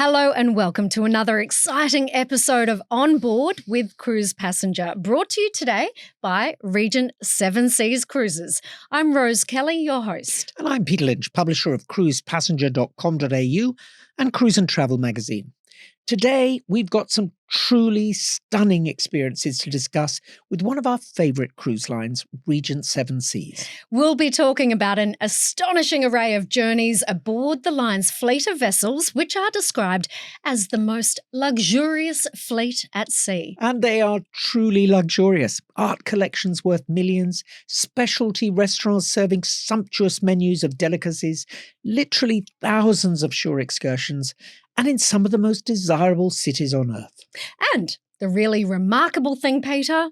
Hello and welcome to another exciting episode of On Board with Cruise Passenger, brought to you today by Regent Seven Seas Cruises. I'm Rose Kelly, your host. And I'm Peter Lynch, publisher of cruisepassenger.com.au and Cruise and Travel magazine. Today, we've got some truly stunning experiences to discuss with one of our favourite cruise lines, Regent Seven Seas. We'll be talking about an astonishing array of journeys aboard the line's fleet of vessels, which are described as the most luxurious fleet at sea. And they are truly luxurious. Art collections worth millions, specialty restaurants serving sumptuous menus of delicacies, literally thousands of shore excursions, and in some of the most desirable cities on earth. And the really remarkable thing, Peter,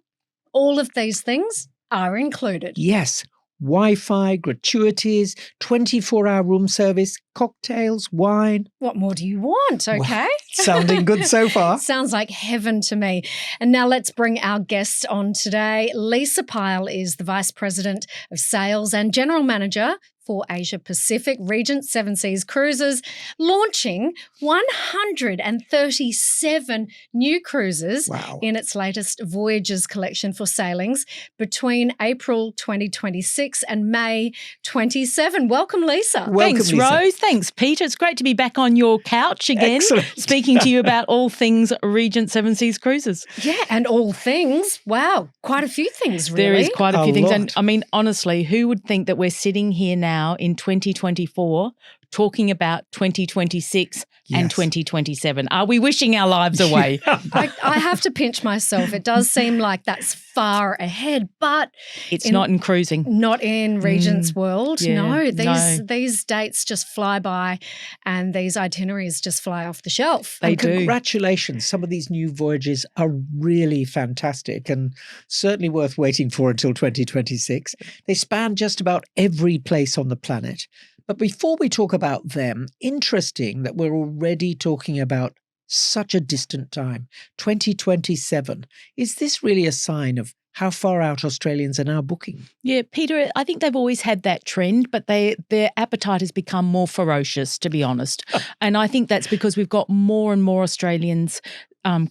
all of these things are included. Yes, Wi-Fi, gratuities, 24-hour room service, cocktails, wine. What more do you want, okay? Well, sounding good so far. Sounds like heaven to me. And now let's bring our guest on today. Lisa Pyle is the Vice President of Sales and General Manager for Asia Pacific, Regent Seven Seas Cruises, launching 137 new cruises in its latest Voyages collection for sailings between April 2026 and May 27. Welcome, Lisa. Thanks, Lisa. Rose. Thanks, Peter. It's great to be back on your couch again, speaking to you about all things Regent Seven Seas Cruises. Yeah, and all things. Wow, quite a few things, really. There is quite a few things. lot. And I mean, honestly, who would think that we're sitting here now in 2024 talking about 2026 and 2027? Are we wishing our lives away? I have to pinch myself. It does seem like that's far ahead, but it's not in cruising. Not in Regent's world. Yeah, These dates just fly by and these itineraries just fly off the shelf. They do. Congratulations. Some of these new voyages are really fantastic and certainly worth waiting for until 2026. They span just about every place on the planet. But before we talk about them, interesting that we're already talking about such a distant time, 2027. Is this really a sign of how far out Australians are now booking? Yeah, Peter, I think they've always had that trend, but their appetite has become more ferocious, to be honest. And I think that's because we've got more and more Australians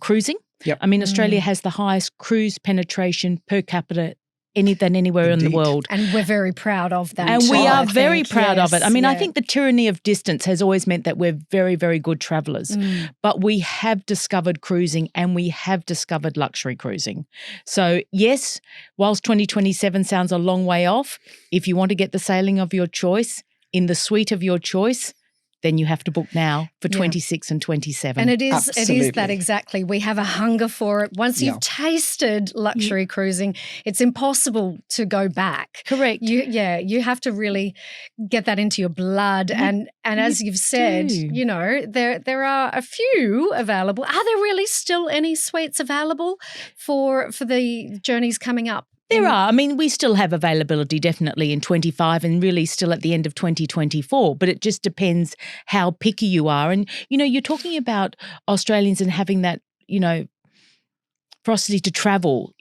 cruising. Yep. I mean, Australia has the highest cruise penetration per capita than anywhere in the world. And we're very proud of that. And we are very proud of it. I mean, yeah. I think the tyranny of distance has always meant that we're very, very good travellers. But we have discovered cruising and we have discovered luxury cruising. So yes, whilst 2027 sounds a long way off, if you want to get the sailing of your choice in the suite of your choice, then you have to book now for 26 and 27. And it is Absolutely. that exactly. We have a hunger for it. Once you've tasted luxury cruising, it's impossible to go back. Correct. You have to really get that into your blood. And as you've said, do. There are a few available. Are there really still any suites available for the journeys coming up? There are. I mean, we still have availability definitely in 25 and really still at the end of 2024, but it just depends how picky you are. And, you're talking about Australians and having that, ferocity to travel.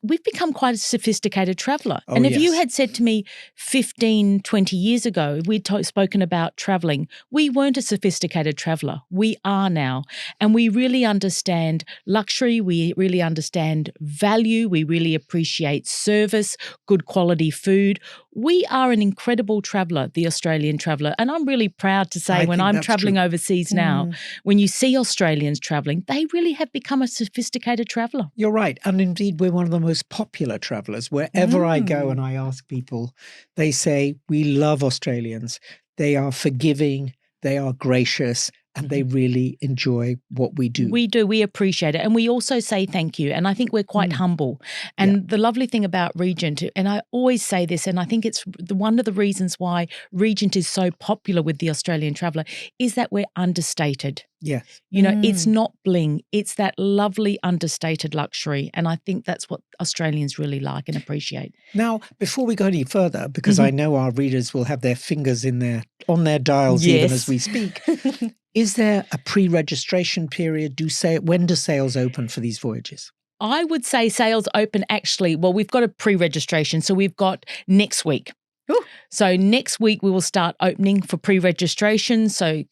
We've become quite a sophisticated traveller. And if you had said to me 15, 20 years ago, we'd spoken about travelling, we weren't a sophisticated traveller. We are now. And we really understand luxury. We really understand value. We really appreciate service, good quality food. We are an incredible traveller, the Australian traveller. And I'm really proud to say when I'm travelling overseas now, when you see Australians travelling, they really have become a sophisticated traveller. You're right. And indeed, we're one of the most popular travellers. Wherever I go and I ask people, they say, we love Australians. They are forgiving, they are gracious, and they really enjoy what we do. We do. We appreciate it. And we also say thank you. And I think we're quite humble. And the lovely thing about Regent, and I always say this, and I think it's one of the reasons why Regent is so popular with the Australian traveller, is that we're understated. Yes. It's not bling. It's that lovely understated luxury. And I think that's what Australians really like and appreciate. Now, before we go any further, because I know our readers will have their fingers on their dials even as we speak, is there a pre-registration period? When do sales open for these voyages? I would say sales open we've got a pre-registration. So we've got next week. Ooh. So next week we will start opening for pre-registration. So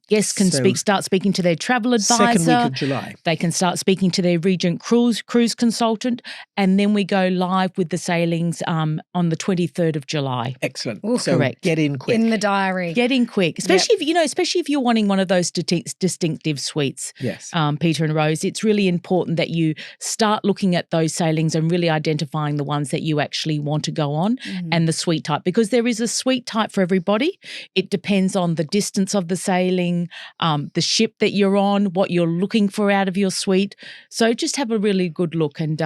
guests can start speaking to their travel advisor. Second week of July. They can start speaking to their Regent cruise consultant. And then we go live with the sailings on the 23rd of July. Excellent. Ooh, so correct. Get in quick. In the diary. Get in quick, especially if you're wanting one of those distinctive suites. Yes. Peter and Rose, it's really important that you start looking at those sailings and really identifying the ones that you actually want to go on and the suite type, because there is a suite type for everybody. It depends on the distance of the sailing, the ship that you're on, what you're looking for out of your suite. So just have a really good look, and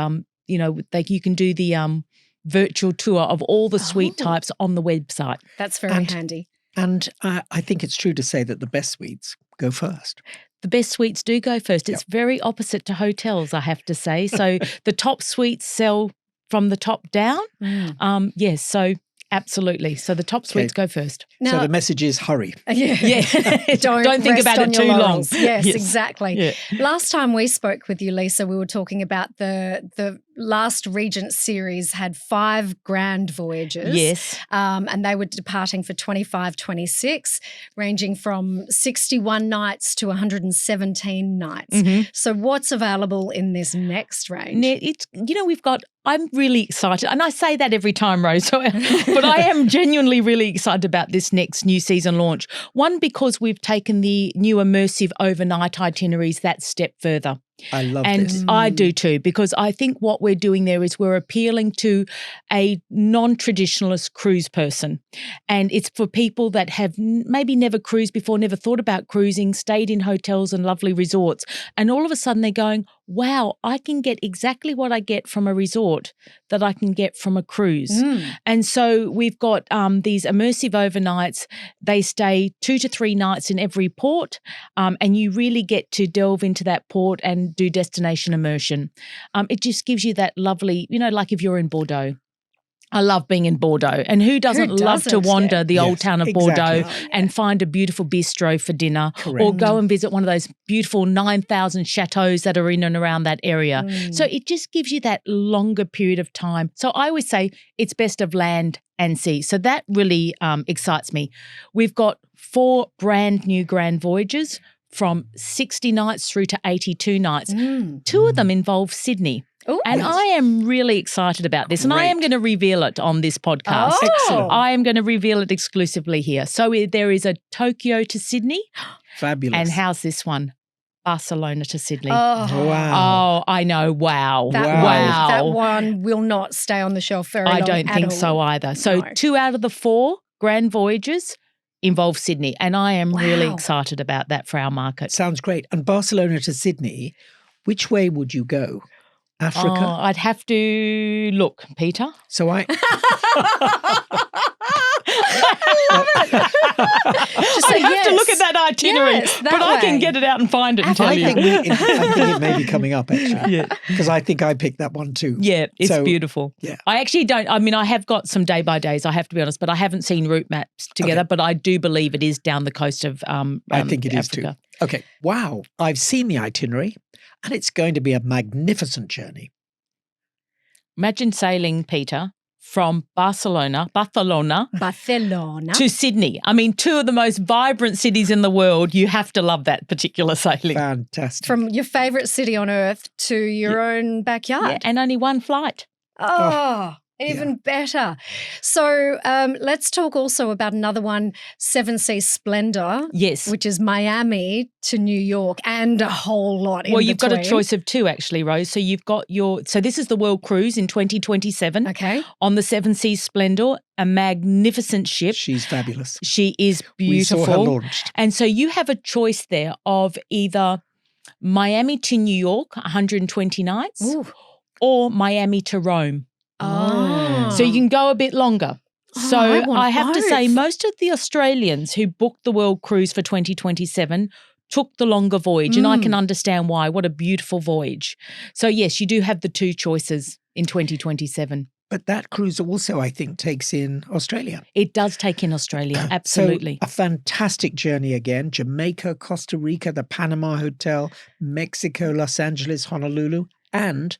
you can do the virtual tour of all the suite types on the website. That's very handy. And I think it's true to say that the best suites go first. The best suites do go first. It's very opposite to hotels, I have to say. So the top suites sell from the top down. Yes, so absolutely. So the top suites go first. Now, so the message is hurry. Yeah. Don't think about it too long. Yes, exactly. Yeah. Last time we spoke with you, Lisa, we were talking about the last Regent series had 5 Grand Voyages. Yes. And they were departing for 25-26, ranging from 61 nights to 117 nights. So what's available in this next range? I'm really excited. And I say that every time, Rose, but I am genuinely really excited about this next new season launch. One, because we've taken the new immersive overnight itineraries that step further. I love this. And I do too, because I think what we're doing there is we're appealing to a non-traditionalist cruise person. And it's for people that have maybe never cruised before, never thought about cruising, stayed in hotels and lovely resorts. And all of a sudden they're going, wow, I can get exactly what I get from a resort that I can get from a cruise. And so we've got these immersive overnights. They stay 2 to 3 nights in every port, and you really get to delve into that port and do destination immersion. It just gives you that lovely, like if you're in Bordeaux. I love being in Bordeaux. And who doesn't love to wander the old town of Bordeaux and find a beautiful bistro for dinner, or go and visit one of those beautiful 9,000 chateaus that are in and around that area. So it just gives you that longer period of time. So I always say it's best of land and sea. So that really excites me. We've got 4 brand new Grand Voyages from 60 nights through to 82 nights. 2 of them involve Sydney. Ooh, and I am really excited about this. And I am going to reveal it on this podcast. Excellent. I am going to reveal it exclusively here. So there is a Tokyo to Sydney. Fabulous. And how's this one? Barcelona to Sydney. Oh, wow. Oh, I know. Wow. That one will not stay on the shelf very long. I don't think so either. So 2 out of the 4 Grand Voyages involve Sydney. And I am really excited about that for our market. Sounds great. And Barcelona to Sydney, which way would you go? Africa? I'd have to look, Peter. So I Just I have to look at that itinerary, but I can get it out and find it and tell you. I think it may be coming up, actually. Because I think I picked that one too. Yeah, it's beautiful. Yeah. I actually don't, I have got some day-by-days, I have to be honest, but I haven't seen route maps together, but I do believe it is down the coast of I think it Africa. Is too. Okay. Wow. I've seen the itinerary. And it's going to be a magnificent journey. Imagine sailing, Peter, from Barcelona to Sydney. I mean, 2 of the most vibrant cities in the world. You have to love that particular sailing. Fantastic. From your favourite city on earth to your own backyard. Yeah, and only one flight. Even better. So let's talk also about another one, Seven Seas Splendor. Yes. Which is Miami to New York and a whole lot in between. Well, you've got a choice of 2 actually, Rose. So you've got so this is the World Cruise in 2027. Okay. On the Seven Seas Splendor, a magnificent ship. She's fabulous. She is beautiful. We saw her launched. And so you have a choice there of either Miami to New York, 120 nights, or Miami to Rome. So you can go a bit longer. So I have to say most of the Australians who booked the World Cruise for 2027 took the longer voyage, and I can understand why. What a beautiful voyage. So yes, you do have the 2 choices in 2027. But that cruise also, I think, takes in Australia. It does take in Australia, absolutely. So a fantastic journey again. Jamaica, Costa Rica, the Panama Hotel, Mexico, Los Angeles, Honolulu, and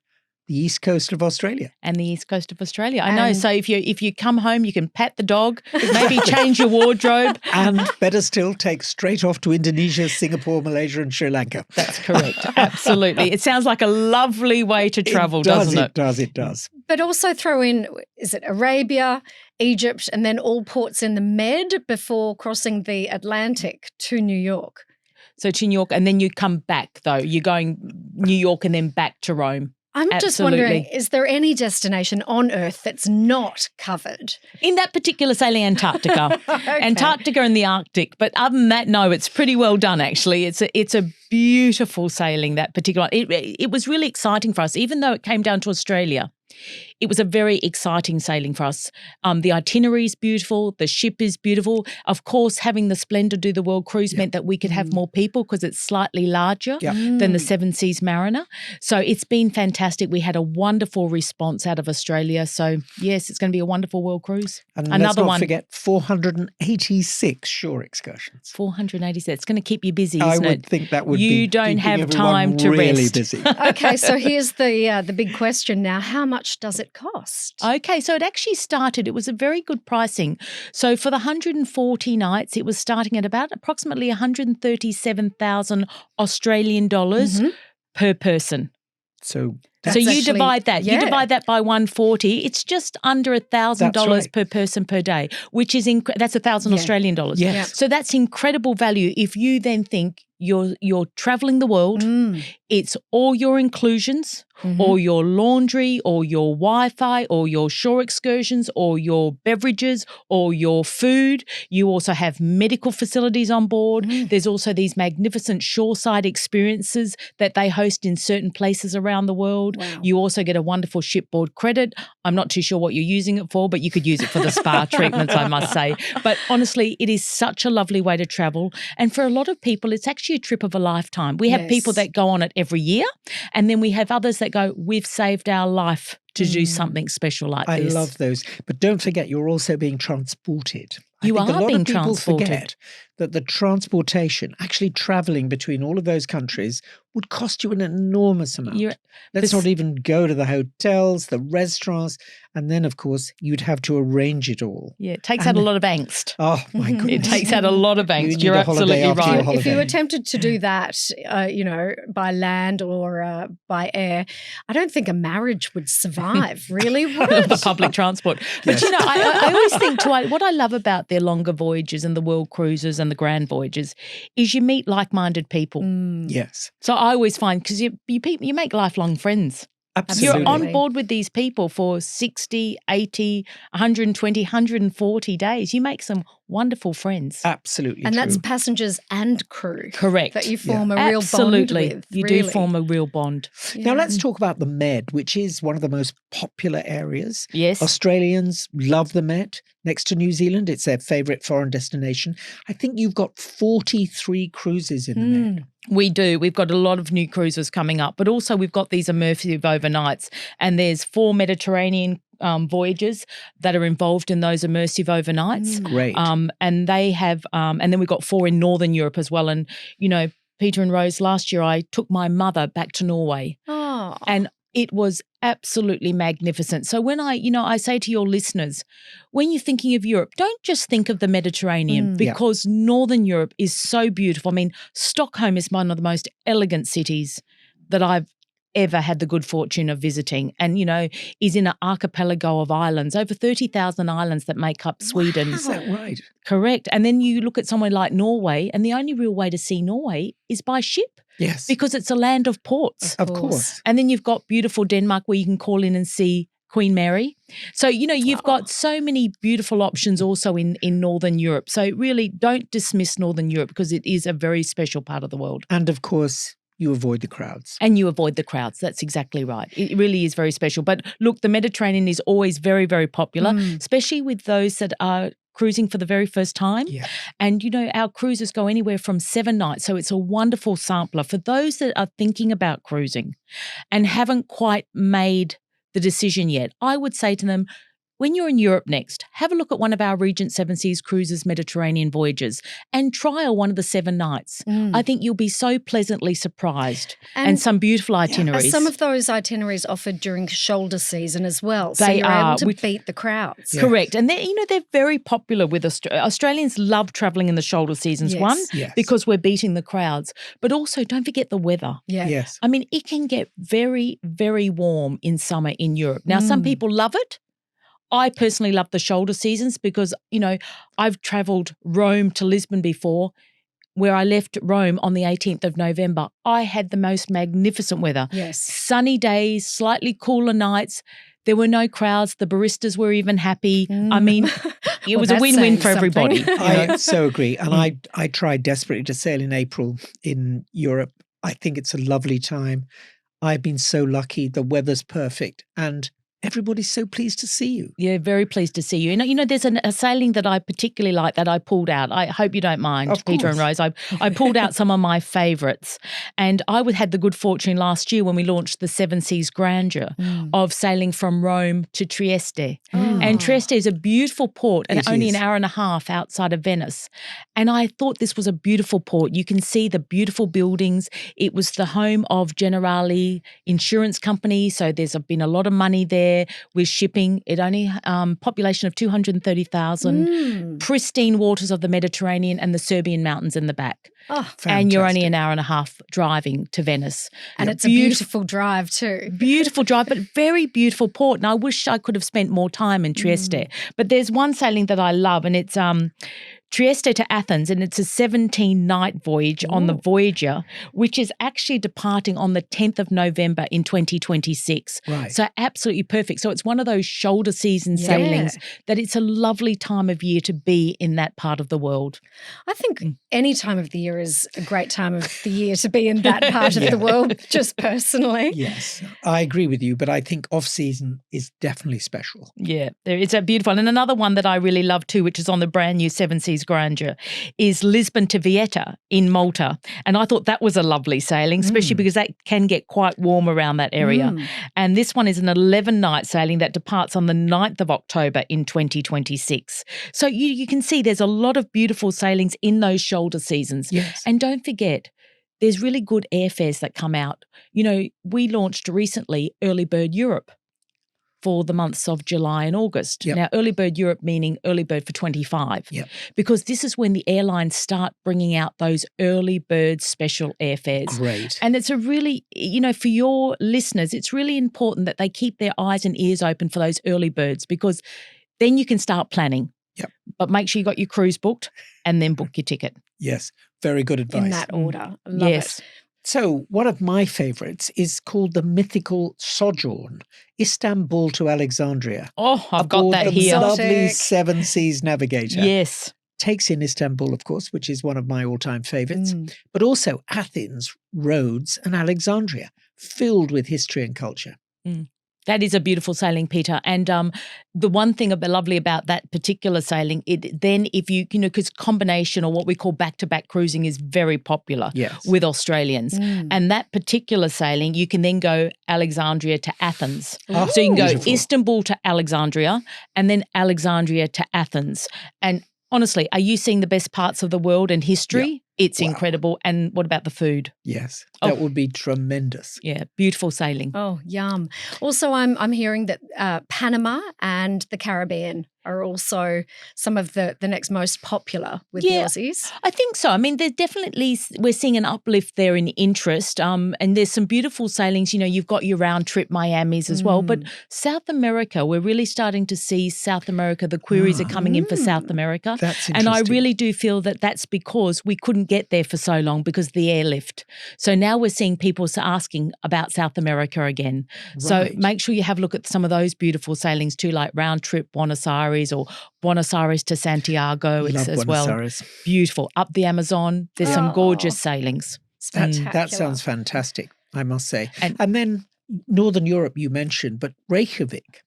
the east coast of Australia. And the east coast of Australia. I know. So if you come home, you can pat the dog, maybe change your wardrobe. And better still, take straight off to Indonesia, Singapore, Malaysia and Sri Lanka. That's correct. Absolutely. It sounds like a lovely way to travel, doesn't it? It does. But also throw in, is it Arabia, Egypt, and then all ports in the Med before crossing the Atlantic to New York? So to New York, and then you come back, though. You're going New York and then back to Rome. I'm just wondering, is there any destination on Earth that's not covered? In that particular sailing, Antarctica. Okay. Antarctica and the Arctic. But other than that, no, it's pretty well done, actually. It's a beautiful sailing, that particular. It was really exciting for us, even though it came down to Australia. It was a very exciting sailing for us. The itinerary is beautiful. The ship is beautiful. Of course, having the Splendor do the World Cruise meant that we could have more people because it's slightly larger than the Seven Seas Mariner. So it's been fantastic. We had a wonderful response out of Australia. So, yes, it's going to be a wonderful World Cruise. And let's not forget 486 shore excursions. 486. It's going to keep you busy, isn't it? I would think that would be You don't have time to really rest. busy. Okay, so here's the big question now. How much does it cost? Okay, so it actually started, it was a very good pricing. So for the 140 nights, it was starting at about approximately 137,000 Australian dollars per person. So you divide that. You divide that by 140. It's just under $1,000 per person per day, which is that's 1,000 Australian dollars. Yes. So that's incredible value. If you then think you're traveling the world, it's all your inclusions, or your laundry, or your Wi-Fi, or your shore excursions, or your beverages, or your food. You also have medical facilities on board. There's also these magnificent shoreside experiences that they host in certain places around the world. Wow. You also get a wonderful shipboard credit. I'm not too sure what you're using it for, but you could use it for the spa treatments, I must say. But honestly, it is such a lovely way to travel. And for a lot of people, it's actually a trip of a lifetime. We have people that go on it every year, and then we have others that go, we've saved our life to do something special like this. I love those. But don't forget, you're also being transported. You I think are a lot being of people transported. forget that the transportation, actually travelling between all of those countries, would cost you an enormous amount. Let's not even go to the hotels, the restaurants, and then, of course, you'd have to arrange it all. Yeah, it takes out a lot of angst. Oh, my goodness. It takes out a lot of angst. You're absolutely right. If you attempted to do that, by land or by air, I don't think a marriage would survive, really, would it? The public transport. But, I always think, too, what I love about their longer voyages and the world cruises and the Grand Voyages is you meet like-minded people. Yes. So I always find, because you make lifelong friends. Absolutely. You're on board with these people for 60, 80, 120, 140 days. You make some wonderful friends. Absolutely. And true. that's passengers and crew. Correct. That you form a real Absolutely. bond with. You really. do form a real bond. Now let's talk about the Med, which is one of the most popular areas. Yes. Australians love the Med. Next to New Zealand, it's their favourite foreign destination. I think you've got 43 cruises in the Med. We do. We've got a lot of new cruises coming up, but also we've got these immersive overnights, and there's 4 Mediterranean voyages that are involved in those immersive overnights. Great. And they have, and then we've got 4 in Northern Europe as well. And, Peter and Rose, last year I took my mother back to Norway. Oh. And it was absolutely magnificent. So when I say to your listeners, when you're thinking of Europe, don't just think of the Mediterranean because Northern Europe is so beautiful. I mean, Stockholm is one of the most elegant cities that I've ever had the good fortune of visiting, and, is in an archipelago of islands, over 30,000 islands that make up Sweden. Wow, is that right? Correct. And then you look at somewhere like Norway, and the only real way to see Norway is by ship. Yes. Because it's a land of ports. Of course. And then you've got beautiful Denmark where you can call in and see Queen Mary. So, you've got so many beautiful options also in Northern Europe. So really don't dismiss Northern Europe because it is a very special part of the world. And of course, you avoid the crowds. And you avoid the crowds. That's exactly right. It really is very special. But look, the Mediterranean is always very, very popular, especially with those that are cruising for the very first time. Yeah. And, our cruises go anywhere from 7 nights. So it's a wonderful sampler for those that are thinking about cruising and haven't quite made the decision yet. I would say to them, when you're in Europe next, have a look at one of our Regent Seven Seas cruises Mediterranean voyages and trial one of the 7 nights. I think you'll be so pleasantly surprised, and some beautiful itineraries. Are some of those itineraries offered during shoulder season as well? So They you're are. able to beat the crowds. Yeah. Correct. And they're very popular with Australians love travelling in the shoulder seasons. Yes. One, Yes. because we're beating the crowds, but also don't forget the weather. Yeah. Yes. I mean, it can get very, very warm in summer in Europe. Now, some people love it. I personally love the shoulder seasons because, I've travelled Rome to Lisbon before, where I left Rome on the 18th of November. I had the most magnificent weather. Yes. Sunny days, slightly cooler nights. There were no crowds. The baristas were even happy. I mean, it was a that's win-win saying for everybody. something. I so agree. And I tried desperately to sail in April in Europe. I think it's a lovely time. I've been so lucky. The weather's perfect. And everybody's so pleased to see you. Yeah, very pleased to see you. There's a sailing that I particularly like that I pulled out. I hope you don't mind, Of Peter and course. Rose. I pulled out some of my favourites. And I had the good fortune last year when we launched the Seven Seas Grandeur of sailing from Rome to Trieste. And Trieste is a beautiful port and It only is. an hour and a half outside of Venice. And I thought this was a beautiful port. You can see the beautiful buildings. It was the home of Generali Insurance Company, so there's been a lot of money there with shipping. It only population of 230,000, pristine waters of the Mediterranean and the Serbian mountains in the back. Oh, And you're only Fantastic. an hour and a half driving to Venice. and it's a beautiful drive too. Beautiful drive, but very beautiful port. And I wish I could have spent more time in Trieste. But there's one sailing that I love, and it's Trieste to Athens, and it's a 17-night voyage on the Voyager, which is actually departing on the 10th of November in 2026. Right. So absolutely perfect. So it's one of those shoulder season sailings that it's a lovely time of year to be in that part of the world. I think any time of the year is a great time of the year to be in that part of the world, just personally. Yes, I agree with you, but I think off-season is definitely special. Yeah, it's a beautiful one. And another one that I really love too, which is on the brand new Seven Seas Grandeur, is Lisbon to Valletta in Malta. And I thought that was a lovely sailing, especially because that can get quite warm around that area. And this one is an 11-night sailing that departs on the 9th of October in 2026. So you can see there's a lot of beautiful sailings in those shoulder seasons. Yes. And don't forget, there's really good airfares that come out. We launched recently Early Bird Europe for the months of July and August. Yep. Now, Early Bird Europe meaning Early Bird for 25, Yep. because this is when the airlines start bringing out those Early Bird special airfares. Great. And it's a really, for your listeners, it's really important that they keep their eyes and ears open for those early birds, because then you can start planning. Yep. But make sure you got your cruise booked and then book your ticket. Yes, very good advice. In that order. I love Yes. it. So one of my favourites is called the mythical Sojourn, Istanbul to Alexandria. Oh, I've got aboard that the here. lovely Exotic. Seven Seas Navigator. Yes. Takes in Istanbul, of course, which is one of my all-time favourites, but also Athens, Rhodes and Alexandria, filled with history and culture. That is a beautiful sailing, Peter. And the one thing lovely about that particular sailing, if you because combination or what we call back-to-back cruising is very popular with Australians. And that particular sailing, you can then go Alexandria to Athens. Oh, So you can go beautiful. Istanbul to Alexandria and then Alexandria to Athens. And honestly, are you seeing the best parts of the world and history? It's Wow. incredible. And what about the food? Yes, that would be tremendous. Yeah, beautiful sailing. Oh, yum. Also, I'm hearing that Panama and the Caribbean are also some of the next most popular with the Aussies. I think so. I mean, we're seeing an uplift there in interest, and there's some beautiful sailings. You've got your round trip Miamis as well, but South America, we're really starting to see South America. The queries are coming in for South America. That's And I interesting. really do feel that that's because we couldn't get there for so long because of the airlift. So now we're seeing people asking about South America again. So Right. make sure you have a look at some of those beautiful sailings too, like round trip Buenos Aires or Buenos Aires to Santiago. Love It's as Buenos well. Aires. Beautiful. Up the Amazon, there's some gorgeous sailings. Spectacular. That sounds fantastic, I must say. And- And then Northern Europe you mentioned, but Reykjavik.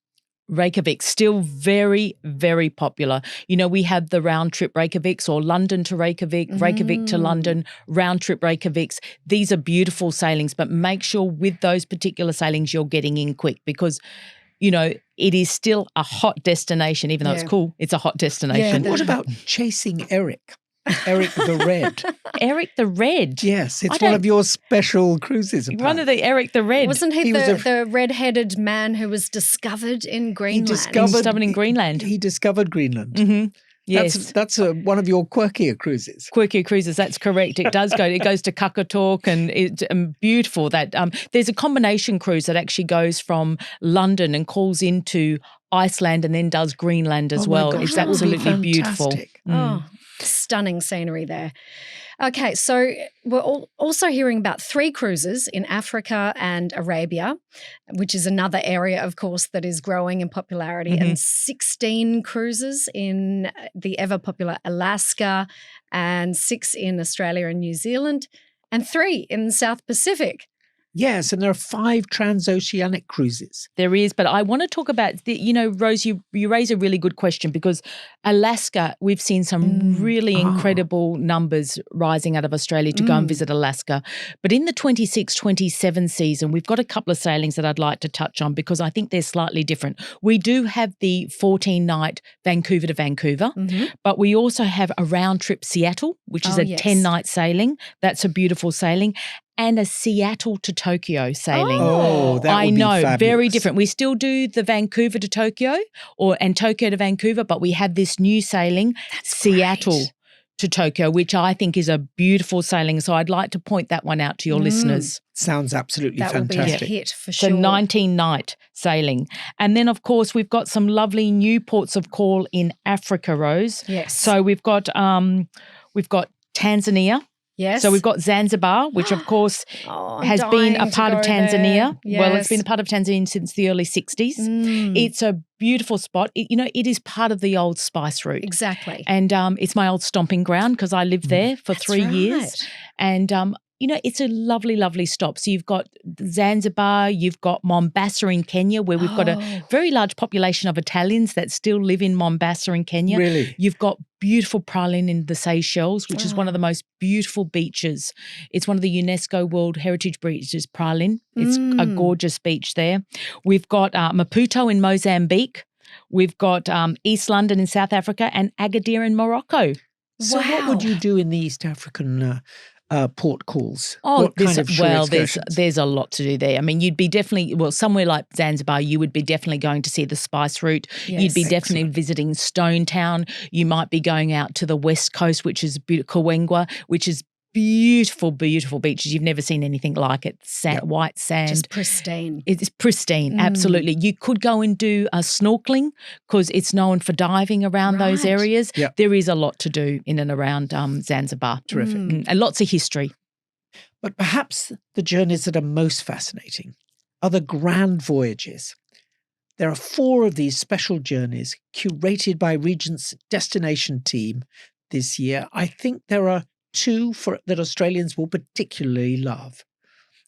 Reykjavik, still very, very popular. We have the round trip Reykjaviks or London to Reykjavik, Reykjavik to London, round trip Reykjaviks. These are beautiful sailings, but make sure with those particular sailings you're getting in quick because it is still a hot destination, even though it's cool. It's a hot destination. Yeah, what about chasing Eric? Eric the Red. Eric the Red. Yes, it's one of your special cruises. Apparently. One of the Eric the Red. Wasn't he the red-headed man who was discovered in Greenland? He discovered Greenland. He discovered Greenland. Mm-hmm. Yes. That's one of your Quirkier cruises. Quirkier cruises, that's correct. It does go. It goes to Kukatok, and it's beautiful. That there's a combination cruise that actually goes from London and calls into Iceland and then does Greenland as well. Gosh, it's absolutely beautiful. Oh, stunning scenery there. Okay, so we're also hearing about 3 cruises in Africa and Arabia, which is another area, of course, that is growing in popularity, and 16 cruises in the ever-popular Alaska, and 6 in Australia and New Zealand, and 3 in the South Pacific. Yes, and there are 5 transoceanic cruises. There is, but I want to talk about, Rose, you raise a really good question, because Alaska, we've seen some really incredible numbers rising out of Australia to go and visit Alaska. But in the 26-27 season, we've got a couple of sailings that I'd like to touch on because I think they're slightly different. We do have the 14-night Vancouver to Vancouver, but we also have a round-trip Seattle, which is a 10-night sailing. That's a beautiful sailing. And a Seattle to Tokyo sailing. Oh, that would be fabulous. Very different. We still do the Vancouver to Tokyo and Tokyo to Vancouver, but we have this new sailing, Seattle to Tokyo, which I think is a beautiful sailing. So I'd like to point that one out to your listeners. Sounds absolutely fantastic. That would be a hit for sure. So 19-night sailing. And then, of course, we've got some lovely new ports of call in Africa, Rose. Yes. So we've got Tanzania. Yes. So we've got Zanzibar, which of course has been a part of Tanzania. Yes. Well, it's been a part of Tanzania since the early 60s. It's a beautiful spot. It is part of the old spice route. Exactly. And it's my old stomping ground because I lived there for 3 years. And it's a lovely, lovely stop. So you've got Zanzibar, you've got Mombasa in Kenya, where we've got a very large population of Italians that still live in Mombasa in Kenya. Really? You've got beautiful Praslin in the Seychelles, which is one of the most beautiful beaches. It's one of the UNESCO World Heritage beaches, Praslin. It's a gorgeous beach there. We've got Maputo in Mozambique. We've got East London in South Africa and Agadir in Morocco. So what would you do in the East African port calls? Oh, what kind of shore excursions? There's a lot to do there. I mean, you'd be definitely, somewhere like Zanzibar, you would be definitely going to see the spice route. Yes. You'd be definitely visiting Stone Town. You might be going out to the West Coast, which is Kawengwa, which is beautiful, beautiful beaches. You've never seen anything like it. White sand. Just pristine. It's pristine, absolutely. You could go and do snorkeling because it's known for diving around those areas. Yep. There is a lot to do in and around Zanzibar. Terrific. And lots of history. But perhaps the journeys that are most fascinating are the Grand Voyages. There are 4 of these special journeys curated by Regent's destination team this year. I think there are 2 that Australians will particularly love.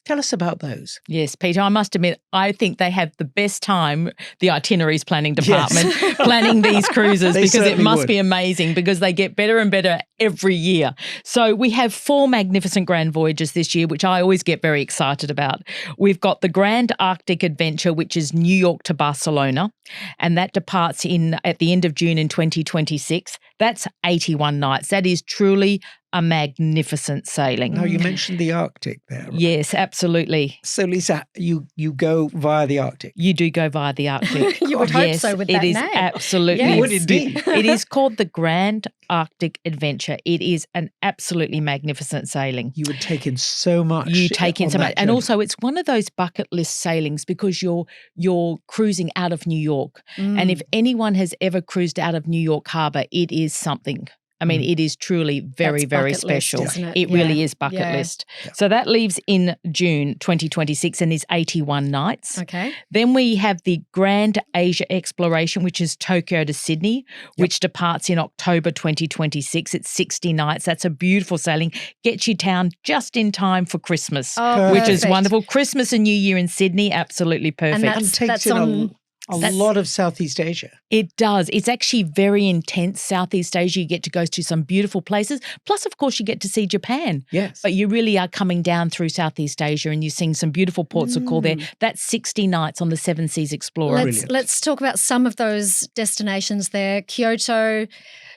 Tell us about those. Yes, Peter, I must admit, I think they have the best time, the itineraries planning department, planning these cruises because it must be amazing because they get better and better every year. So we have 4 magnificent Grand Voyages this year, which I always get very excited about. We've got the Grand Arctic Adventure, which is New York to Barcelona, and that departs at the end of June in 2026. That's 81 nights. That is truly a magnificent sailing. Now, you mentioned the Arctic there. Right? Yes, absolutely. So, Lisa, you go via the Arctic. You do go via the Arctic. You would hope so with that name. It is absolutely. Yes. You would indeed. It is called the Grand Arctic Adventure. It is an absolutely magnificent sailing. You would take in so much. You take in so much. And also it's one of those bucket list sailings because you're cruising out of New York. And if anyone has ever cruised out of New York Harbour, it is something. I mean, it is truly very, very special. List, isn't it? It really is bucket list. Yeah. So that leaves in June 2026 and is 81 nights. Okay. Then we have the Grand Asia Exploration, which is Tokyo to Sydney, which departs in October 2026. It's 60 nights. That's a beautiful sailing. Gets you down just in time for Christmas, which is wonderful. Christmas and New Year in Sydney, absolutely perfect. And that's on A lot of Southeast Asia. It does. It's actually very intense. Southeast Asia, you get to go to some beautiful places. Plus, of course, you get to see Japan. Yes. But you really are coming down through Southeast Asia and you're seeing some beautiful ports to call there. That's 60 nights on the Seven Seas Explorer. Let's talk about some of those destinations there. Kyoto,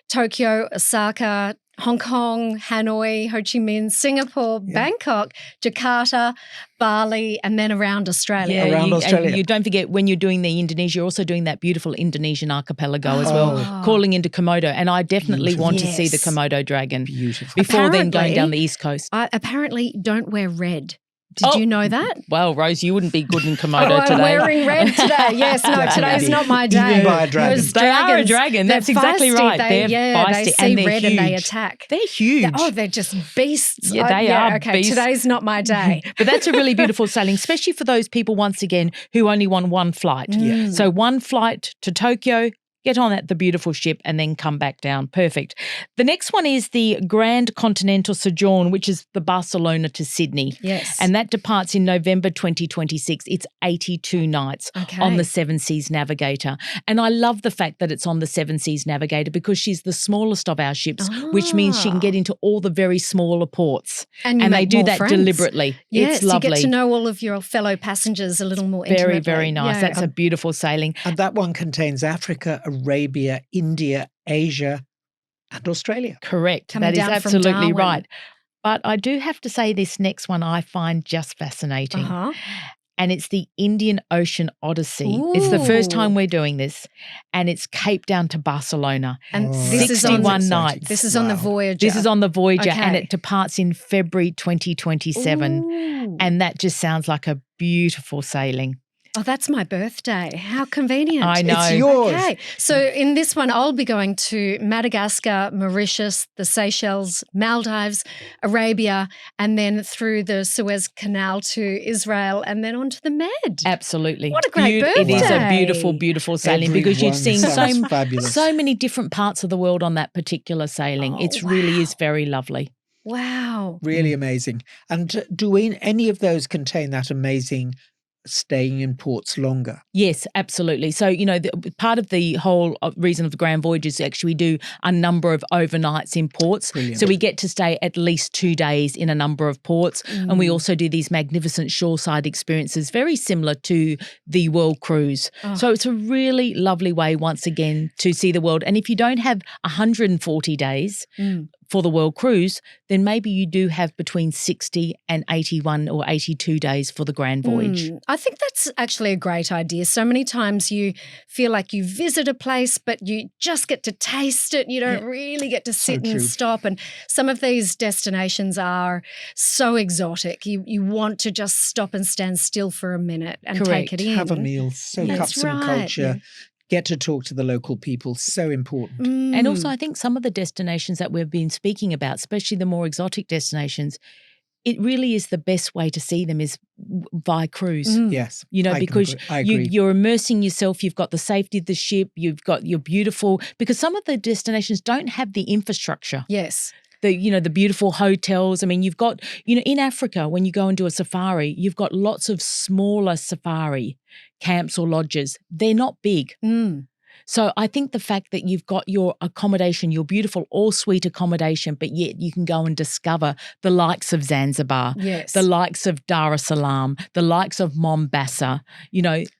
Tokyo, Osaka, Hong Kong, Hanoi, Ho Chi Minh, Singapore, Bangkok, Jakarta, Bali, and then around Australia. Around Australia. And you don't forget when you're doing the Indonesia, you're also doing that beautiful Indonesian archipelago as well, calling into Komodo. And I definitely want to see the Komodo dragon before then going down the East Coast. I apparently don't wear red. Did you know that? Well, Rose, you wouldn't be good in Komodo today. I'm wearing red today. Yes, no, today's not my day. You buy a dragon. They are a dragon. That's exactly right. They're feisty they see and they're red huge. and they attack. They're huge. They're just beasts. Yeah, they are okay, beasts. Today's not my day. But that's a really beautiful sailing, especially for those people, once again, who only want one flight. So one flight to Tokyo, get on the beautiful ship and then come back down. Perfect. The next one is the Grand Continental Sojourn, which is the Barcelona to Sydney. Yes. And that departs in November 2026. It's 82 nights on the Seven Seas Navigator. And I love the fact that it's on the Seven Seas Navigator because she's the smallest of our ships, which means she can get into all the very smaller ports. And they do that friends. deliberately. Yes, it's lovely. you get to know all of your fellow passengers a little more intimately. Very, very nice. Yeah. That's a beautiful sailing. And that one contains Africa, Arabia, India, Asia, and Australia. Correct. Coming that is down from absolutely Darwin. right. But I do have to say this next one I find just fascinating. And it's the Indian Ocean Odyssey. It's the first time we're doing this. And it's Cape Town to Barcelona. And this is 61 nights. This is on the Voyager. This is on the Voyager and Okay. it departs in February 2027. And that just sounds like a beautiful sailing. Oh, that's my birthday. How convenient. I know. It's yours. Okay. So in this one, I'll be going to Madagascar, Mauritius, the Seychelles, Maldives, Arabia, and then through the Suez Canal to Israel and then onto the Med. Absolutely. What a great It is a birthday. beautiful, beautiful sailing because you've seen Everyone sounds fabulous. so many different parts of the world on that particular sailing. Oh, It really is very lovely. Wow. Really amazing. And do any of those contain that amazing staying in ports longer? Yes, absolutely. So, part of the whole reason of the Grand Voyages, actually we do a number of overnights in ports. Brilliant. So we get to stay at least 2 days in a number of ports. And we also do these magnificent shoreside experiences, very similar to the World Cruise. So it's a really lovely way, once again, to see the world. And if you don't have 140 days for the World Cruise, then maybe you do have between 60 and 81 or 82 days for the Grand Voyage. I think that's actually a great idea. So many times you feel like you visit a place, but you just get to taste it. You don't really get to sit and stop. And some of these destinations are so exotic. You want to just stop and stand still for a minute and take it in. Have a meal, soak up That's some right. culture, get to talk to the local people. So important. And also, I think some of the destinations that we've been speaking about, especially the more exotic destinations, it really is the best way to see them is by cruise. Yes. Because I agree. you're immersing yourself, you've got the safety of the ship, you've got your beautiful, because some of the destinations don't have the infrastructure. Yes. The beautiful hotels. I mean, you've got, in Africa, when you go and do a safari, you've got lots of smaller safari camps or lodges. They're not big. So I think the fact that you've got your accommodation, your beautiful all-suite accommodation, but yet you can go and discover the likes of Zanzibar, the likes of Dar es Salaam, the likes of Mombasa,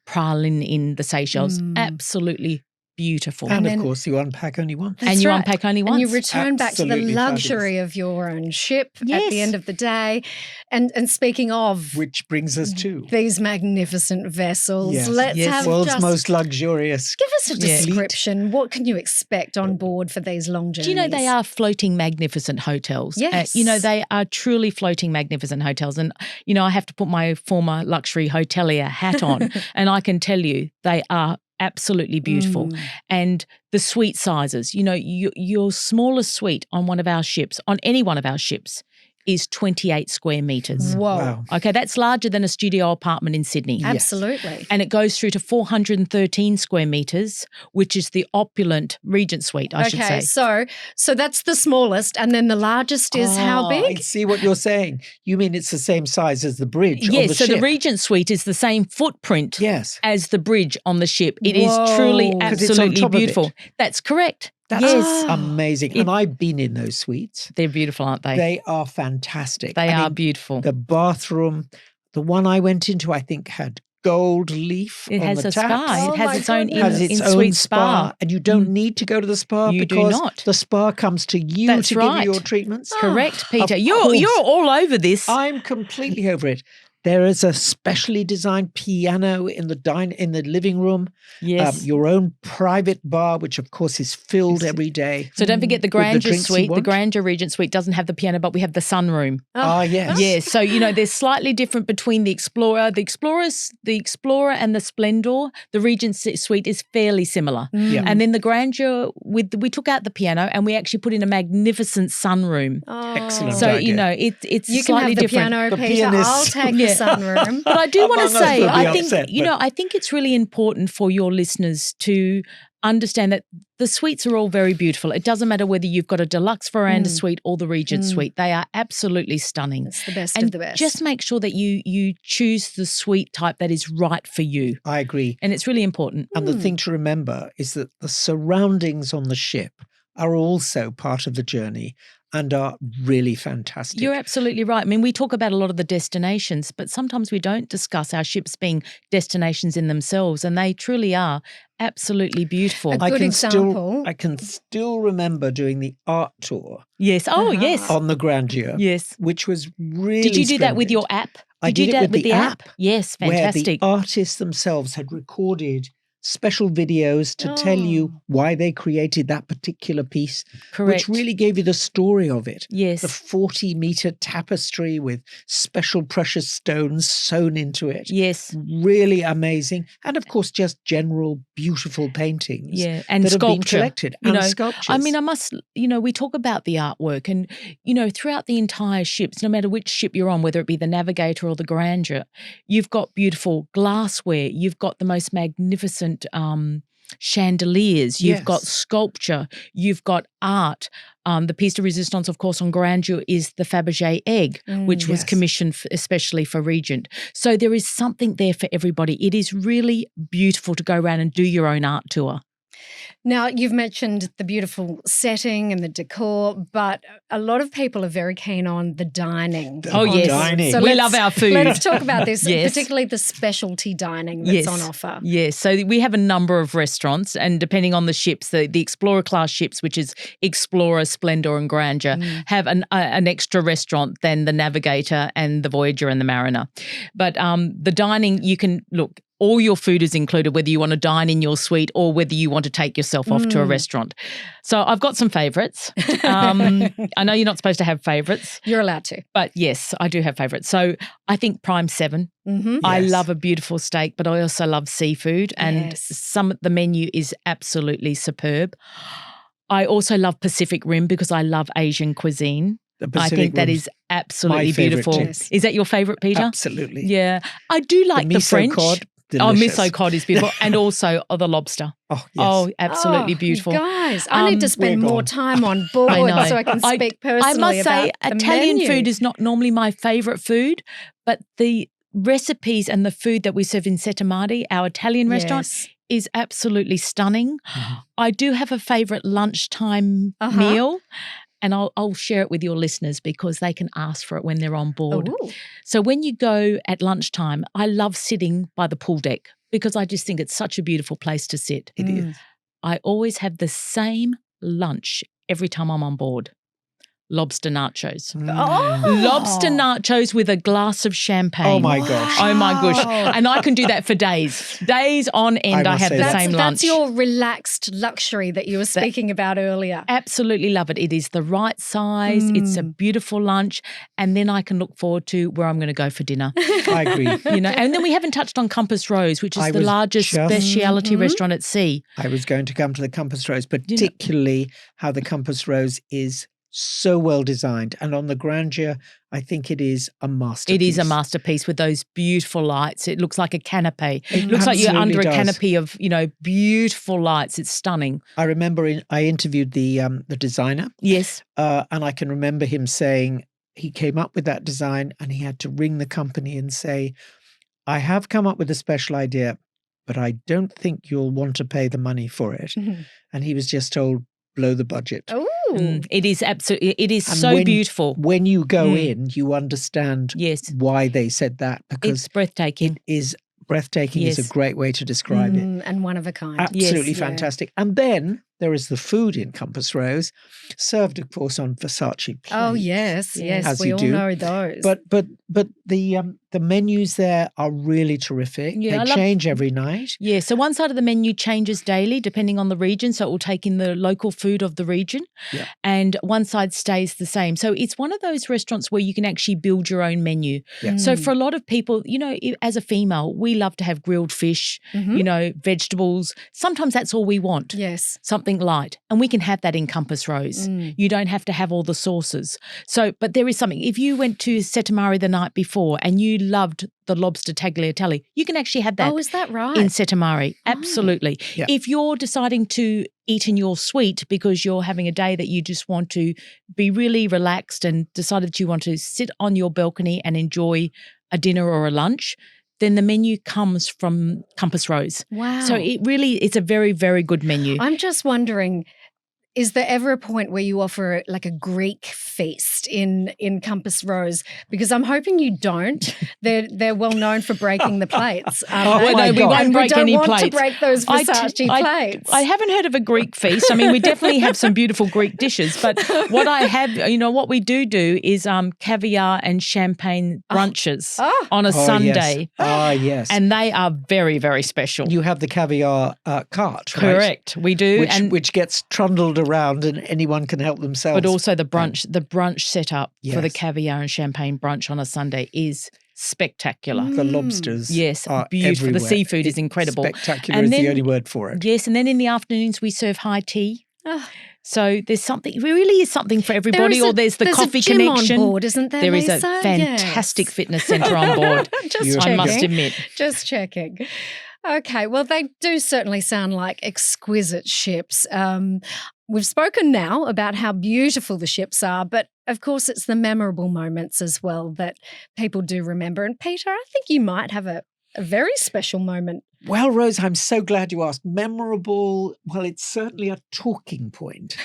Praslin in the Seychelles, absolutely beautiful. And of course, you unpack only once. And you unpack only once. And you return back to the Absolutely luxury of your own ship at the end of the day. And speaking of which brings us to these magnificent vessels, let's have world's most luxurious. Give us a description. What can you expect on board for these long journeys? Do you know they are floating magnificent hotels? Yes. They are truly floating magnificent hotels. And, I have to put my former luxury hotelier hat on and I can tell you they are absolutely beautiful. And the suite sizes, your smallest suite on one of our ships, on any one of our ships, is 28 square metres. Whoa. Wow. Okay, that's larger than a studio apartment in Sydney. Absolutely. And it goes through to 413 square metres, which is the opulent Regent Suite, I should say. So that's the smallest, and then the largest is how I big? see what you're saying. You mean it's the same size as the bridge on the Yes, so ship? the Regent Suite is the same footprint Yes. as the bridge on the ship. It is Whoa. truly 'Cause it's on absolutely top of it. beautiful. That's correct. That's yes. amazing. And I've been in those suites. They're beautiful, aren't they? They are fantastic. They I are mean, beautiful. The bathroom, the one I went into, I think had gold leaf It on has the a taps. spa. Oh It has my its own goodness. Has its own in-suite spa, and you don't need to go to the spa You do because not. the spa comes to you That's to give right. you your treatments. Correct, Peter. Of You're course. all over this. I'm completely over it. There is a specially designed piano in the living room. Yes. Your own private bar, which of course is filled every day. So don't forget the with the Grandeur drinks you Suite. The want. Grandeur Regent Suite doesn't have the piano, but we have the sunroom. Yes. Yes. So, they're slightly different between the Explorer. The Explorer and the Splendor, the Regent Suite is fairly similar. Yeah. And then the Grandeur, we took out the piano and we actually put in a magnificent sunroom. Excellent So, idea. it's You can slightly have the different. piano, The Peter. pianist. I'll take the sunroom. But I do want to Among us say, will be I think, upset, but- I think it's really important for your listeners to understand that the suites are all very beautiful. It doesn't matter whether you've got a deluxe veranda suite or the Regent Suite. They are absolutely stunning. It's the best and of the best. just make sure that you choose the suite type that is right for you. I agree. And it's really important. And the thing to remember is that the surroundings on the ship are also part of the journey and are really fantastic. You're absolutely right. I mean, we talk about a lot of the destinations, but sometimes we don't discuss our ships being destinations in themselves, and they truly are absolutely beautiful. A good example. I can still remember doing the art tour Yes. Oh, yes. on the Grandeur, Yes. which was really Did you do that with splendid. your app? I did you do it that with the app. Yes, Where fantastic. the artists themselves had recorded special videos to tell you why they created that particular piece, Correct. which really gave you the story of it. Yes. The 40-meter tapestry with special precious stones sewn into it. Yes. Really amazing. And of course, just general beautiful paintings Yeah, and that have been sculpture. collected. You And know, sculptures. I mean, I must, we talk about the artwork and, throughout the entire ships, no matter which ship you're on, whether it be the Navigator or the Grandeur, you've got beautiful glassware. You've got the most magnificent chandeliers. You've got Yes. sculpture. You've got art. The piece de resistance, of course, on Grandeur is the Fabergé egg, which was Yes. commissioned especially for Regent. So there is something there for everybody. It is really beautiful to go around and do your own art tour. Now, you've mentioned the beautiful setting and the decor, but a lot of people are very keen on the dining. Oh, yes. Dining. So We let's- love our food. Let's talk about this, Yes. particularly the specialty dining that's on offer. Yes. So we have a number of restaurants, and depending on the ships, the Explorer class ships, which is Explorer, Splendor and Grandeur, have an extra restaurant than the Navigator and the Voyager and the Mariner. But the dining, you can look. All your food is included, whether you want to dine in your suite or whether you want to take yourself off to a restaurant. So I've got some favourites. I know you're not supposed to have favourites. You're allowed to. But yes, I do have favourites. So I think Prime 7. I Yes. love a beautiful steak, but I also love seafood. And the menu is absolutely superb. I also love Pacific Rim because I love Asian cuisine. The I think that Rim's is absolutely my favourite beautiful. too. Yes. Is that your favourite, Peter? Absolutely. Yeah. I do like the miso French. cod, Oh, delicious. miso cod is beautiful. And also the lobster. Oh, yes. Oh, absolutely Oh, beautiful. Guys, I need to spend we're more gone. time on board I know. so I can speak personally I must say, about the Italian menu. food is not normally my favourite food, but the recipes and the food that we serve in Setamati, our Italian restaurant, Yes. is absolutely stunning. I do have a favourite lunchtime meal, and I'll share it with your listeners because they can ask for it when they're on board. Ooh. So when you go at lunchtime, I love sitting by the pool deck because I just think it's such a beautiful place to sit. It is. I always have the same lunch every time I'm on board. Lobster nachos. Lobster nachos with a glass of champagne. Oh, my gosh. Oh my gosh. And I can do that for days. Days on end I must have say the that. same lunch. That's your relaxed luxury that you were speaking about earlier. Absolutely love it. It is the right size. It's a beautiful lunch. And then I can look forward to where I'm going to go for dinner. I agree. And then we haven't touched on Compass Rose, which is I the was largest just- speciality restaurant at sea. I was going to come to the Compass Rose, particularly how the Compass Rose is So well designed. And on the Grandeur, I think it is a masterpiece. It is a masterpiece with those beautiful lights. It looks like a canopy. It looks like you're under a canopy of, beautiful lights. It's stunning. I remember I interviewed the designer. Yes. And I can remember him saying he came up with that design and he had to ring the company and say, I have come up with a special idea, but I don't think you'll want to pay the money for it. Mm-hmm. And he was just told, blow the budget. Oh, it is absolutely. It is so beautiful. When you go in, you understand why they said that, because it's breathtaking. It is breathtaking. Is a great way to describe it, and one of a kind. Absolutely fantastic. And then there is the food in Compass Rose, served, of course, on Versace plates. Oh yes, as we you all do. know those. But the menus there are really terrific. Yeah, they change every night. Yeah, so one side of the menu changes daily depending on the region, so it will take in the local food of the region, and one side stays the same. So it's one of those restaurants where you can actually build your own menu. Yeah. So for a lot of people, as a female, we love to have grilled fish, vegetables. Sometimes that's all we want. Yes. Something light, and we can have that in Compass Rose. You don't have to have all the sauces. So, but there is something. If you went to Setamari the night before and you loved the lobster tagliatelle, you can actually have that. Oh, is that right? In Setamari, absolutely. Yeah. If you're deciding to eat in your suite because you're having a day that you just want to be really relaxed and decided that you want to sit on your balcony and enjoy a dinner or a lunch, then the menu comes from Compass Rose. Wow. So it's a very, very good menu. I'm just wondering, is there ever a point where you offer like a Greek feast in Compass Rose? Because I'm hoping you don't. They're well known for breaking the plates. We won't break any plates. We don't want to break those Versace plates. I haven't heard of a Greek feast. I mean, we definitely have some beautiful Greek dishes, but what I have, what we do is caviar and champagne brunches on a Sunday. Yes. And they are very, very special. You have the caviar cart, right? Correct, we do. Which gets trundled around and anyone can help themselves. But also the brunch setup for the caviar and champagne brunch on a Sunday is spectacular. The lobsters are beautiful. everywhere. The seafood is incredible. Spectacular is the only word for it. Yes, and then in the afternoons we serve high tea. So there's something, really is something for everybody, there's the coffee gym connection. On board, isn't there, There Lisa? is a fantastic fitness centre on board. I must admit. Just checking. Okay, well, they do certainly sound like exquisite ships. We've spoken now about how beautiful the ships are, but of course it's the memorable moments as well that people do remember. And Peter, I think you might have a very special moment. Well, Rose, I'm so glad you asked. Memorable, well, it's certainly a talking point.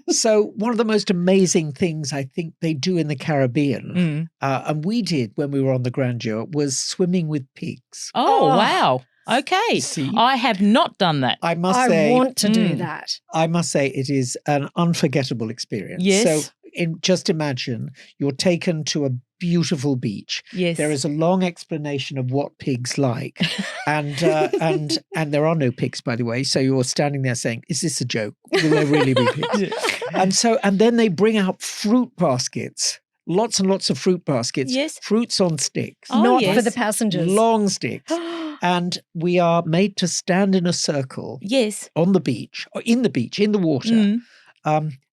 So one of the most amazing things I think they do in the Caribbean, and we did when we were on the Grandeur, was swimming with pigs. Oh, wow. Okay. See? I have not done that. I want to do that. I must say it is an unforgettable experience. Yes. So just imagine you're taken to a beautiful beach. Yes. There is a long explanation of what pigs like. and there are no pigs, by the way. So you're standing there saying, is this a joke? Will there really be pigs? And then they bring out fruit baskets. Lots and lots of fruit baskets. Yes. Fruits on sticks. Not for the passengers. Long sticks. And we are made to stand in a circle. Yes. On the beach, or in the water.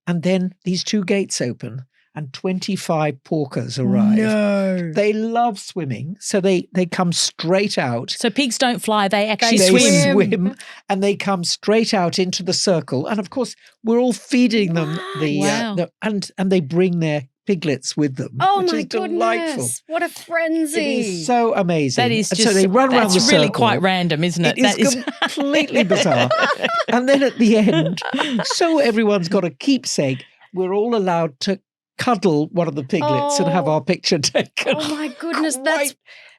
And then these two gates open and 25 porkers arrive. No. They love swimming, so they come straight out. So pigs don't fly, they actually They swim and they come straight out into the circle. And of course, we're all feeding them and they bring their piglets with them. Oh, which my is goodness. Delightful. What a frenzy. It is so amazing. That is just, so they run around the that's really circle. quite random, isn't it? It is completely bizarre. And then at the end, so everyone's got a keepsake, we're all allowed to cuddle one of the piglets and have our picture taken. Oh, my goodness.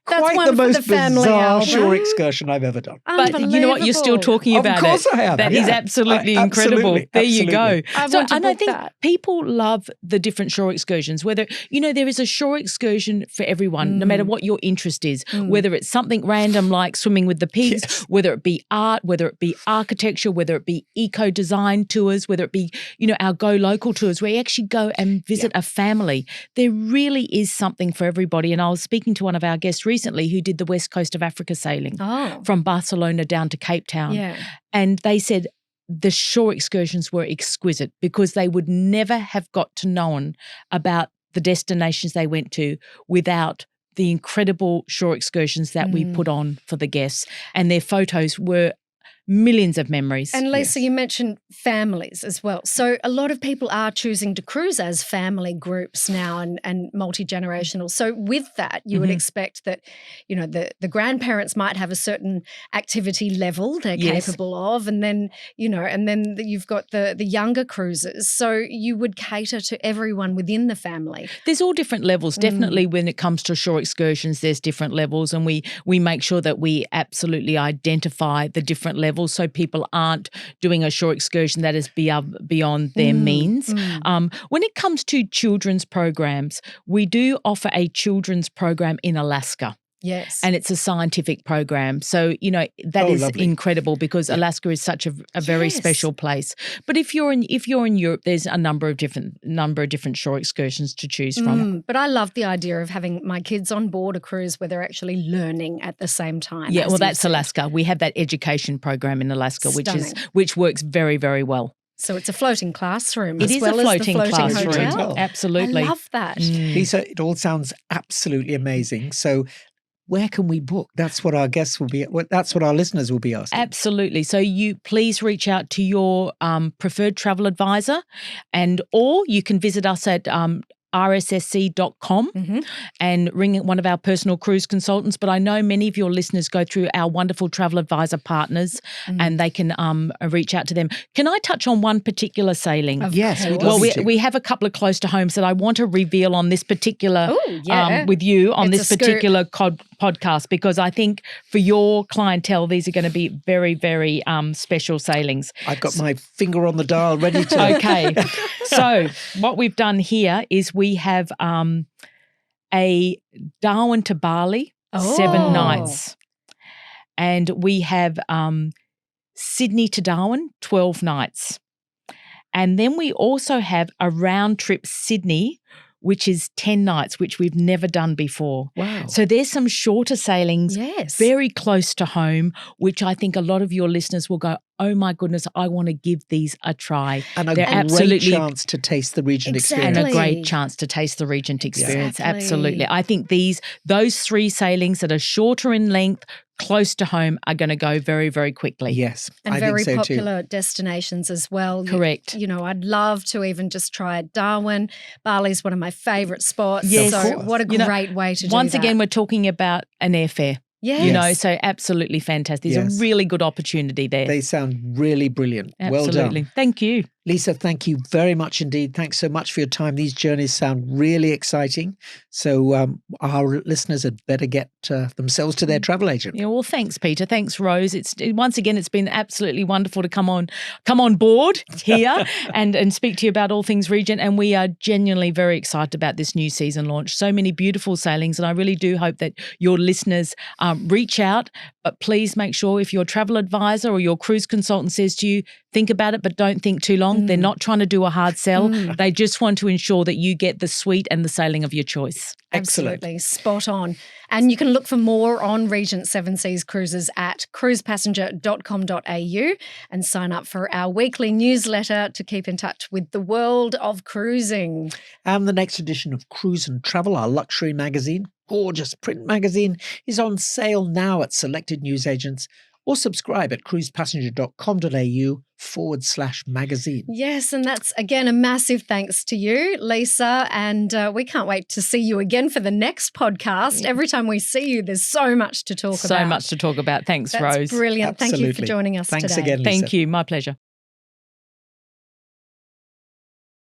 That's one quite the for most the family bizarre album. shore excursion I've ever done. But you know what? You're still talking about it. Of course I have. That is absolutely incredible. There you go. I think people love the different shore excursions, whether, there is a shore excursion for everyone, no matter what your interest is, whether it's something random like swimming with the pigs, whether it be art, whether it be architecture, whether it be eco-design tours, whether it be, our Go Local tours where you actually go and visit a family. There really is something for everybody. And I was speaking to one of our guests recently who did the west coast of Africa sailing from Barcelona down to Cape Town. Yeah. And they said the shore excursions were exquisite because they would never have got to know about the destinations they went to without the incredible shore excursions that we put on for the guests. And their photos were millions of memories. And Lisa, you mentioned families as well. So a lot of people are choosing to cruise as family groups now and multi-generational. So with that, you would expect that, you know, the grandparents might have a certain activity level they're capable of. And then, you know, and then you've got the younger cruisers. So you would cater to everyone within the family. There's all different levels. Definitely when it comes to shore excursions, there's different levels. And we make sure that we absolutely identify the different levels so people aren't doing a shore excursion that is beyond their means. When it comes to children's programs, we do offer a children's program in Alaska. Yes. And it's a scientific program. So, you know, that is lovely. Incredible because Alaska is such a very special place. But if you're in Europe, there's a number of different shore excursions to choose from. But I love the idea of having my kids on board a cruise where they're actually learning at the same time. Yeah, well, that's Alaska. We have that education program in Alaska, which works very, very well. So it's a floating classroom It as is well a floating as the floating classroom. hotel. Absolutely. I love that. Lisa, it all sounds absolutely amazing. So where can we book? That's what our guests will be. That's what our listeners will be asking. Absolutely. So you please reach out to your preferred travel advisor, or you can visit us at rssc.com and ring one of our personal cruise consultants. But I know many of your listeners go through our wonderful travel advisor partners and they can reach out to them. Can I touch on one particular sailing? Yes. We have a couple of close to homes that I want to reveal on this particular with you on this particular podcast, because I think for your clientele, these are going to be very, very special sailings. I've got my finger on the dial ready to. Okay. So what we've done here is we have a Darwin to Bali, 7 nights. And we have Sydney to Darwin, 12 nights. And then we also have a round trip Sydney, which is 10 nights, which we've never done before. Wow. So there's some shorter sailings very close to home, which I think a lot of your listeners will go, oh my goodness, I want to give these a try. And a great chance to taste the Regent experience. And a great chance to taste the Regent experience. Absolutely. I think those 3 sailings that are shorter in length, close to home, are going to go very, very quickly. Yes, and I very think so popular too. destinations as well. Correct. You know, I'd love to even just try Darwin. Bali's one of my favourite spots. Yes. So what a great way to do that. Once again, we're talking about an airfare. Yes. You know, so absolutely fantastic. There's a really good opportunity there. They sound really brilliant. Absolutely. Well done. Thank you. Lisa, thank you very much indeed. Thanks so much for your time. These journeys sound really exciting. So our listeners had better get themselves to their travel agent. Yeah, well, thanks, Peter. Thanks, Rose. Once again, it's been absolutely wonderful to come on board here and speak to you about all things Regent. And we are genuinely very excited about this new season launch. So many beautiful sailings, and I really do hope that your listeners reach out. But please make sure, if your travel advisor or your cruise consultant says to you, think about it, but don't think too long. They're not trying to do a hard sell. They just want to ensure that you get the suite and the sailing of your choice. Excellent. Absolutely. Spot on. And you can look for more on Regent Seven Seas Cruises at cruisepassenger.com.au and sign up for our weekly newsletter to keep in touch with the world of cruising. And the next edition of Cruise and Travel, our luxury magazine, gorgeous print magazine, is on sale now at selected newsagents, or subscribe at cruisepassenger.com.au/magazine. Yes, and that's, again, a massive thanks to you, Lisa, and we can't wait to see you again for the next podcast. Every time we see you, there's so much to talk about. So much to talk about. Thanks, That's Rose. Brilliant. Absolutely. Thank you for joining us Thanks today. again, Lisa. Thank you. My pleasure.